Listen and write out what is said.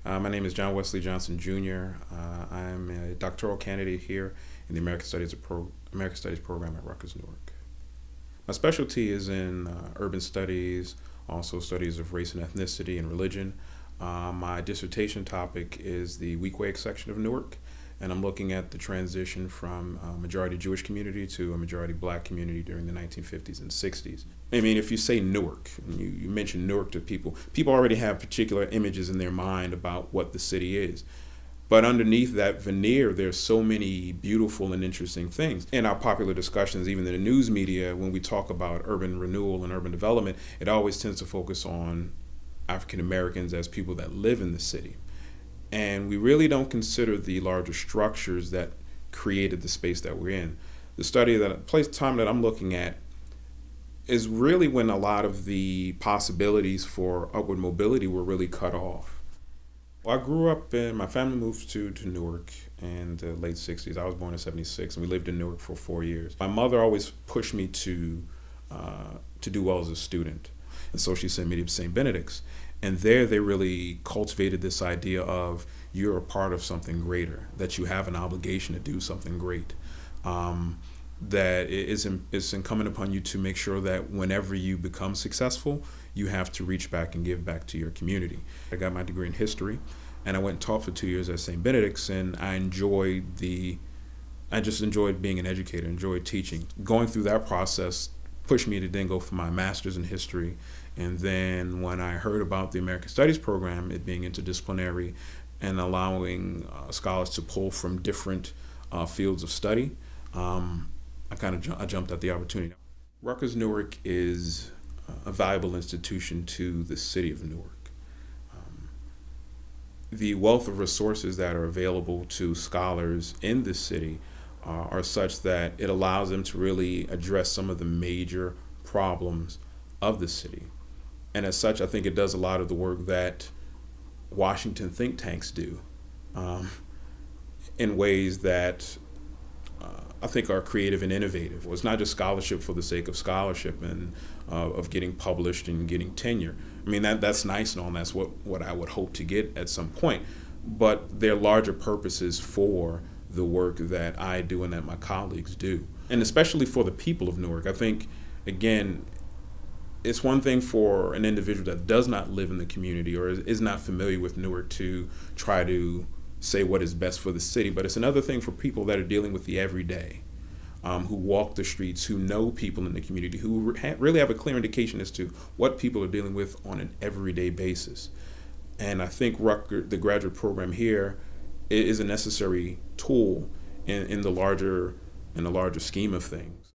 My name is John Wesley Johnson Jr. I'm a doctoral candidate here in the American Studies program at Rutgers Newark. My specialty is in urban studies, also studies of race and ethnicity and religion. My dissertation topic is the Weequahic section of Newark, and I'm looking at the transition from a majority Jewish community to a majority black community during the 1950s and 60s. I mean, if you say Newark, and you mention Newark to people, people already have particular images in their mind about what the city is. But underneath that veneer, there's so many beautiful and interesting things. In our popular discussions, even in the news media, when we talk about urban renewal and urban development, it always tends to focus on African Americans as people that live in the city. And we really don't consider the larger structures that created the space that we're in. The study time that I'm looking at is really when a lot of the possibilities for upward mobility were really cut off. Well, I grew up my family moved to Newark in the late 60s. I was born in 76, and we lived in Newark for 4 years. My mother always pushed me to do well as a student. And so she sent me to St. Benedict's. And there they really cultivated this idea of you're a part of something greater, that you have an obligation to do something great. That it's incumbent upon you to make sure that whenever you become successful, you have to reach back and give back to your community. I got my degree in history, and I went and taught for 2 years at St. Benedict's, and I just enjoyed being an educator, enjoyed teaching. Going through that process pushed me to then go for my master's in history. And then when I heard about the American Studies program, it being interdisciplinary and allowing scholars to pull from different fields of study, I jumped at the opportunity. Rutgers Newark is a valuable institution to the city of Newark. The wealth of resources that are available to scholars in this city are such that it allows them to really address some of the major problems of the city. And as such, I think it does a lot of the work that Washington think tanks do in ways that I think are creative and innovative. It's not just scholarship for the sake of scholarship and of getting published and getting tenure. I mean, that's nice and all, and that's what I would hope to get at some point. But there are larger purposes for the work that I do and that my colleagues do. And especially for the people of Newark, I think, again, it's one thing for an individual that does not live in the community or is not familiar with Newark to try to say what is best for the city, but it's another thing for people that are dealing with the everyday, who walk the streets, who know people in the community, who really have a clear indication as to what people are dealing with on an everyday basis. And I think the graduate program here is a necessary tool in the larger scheme of things.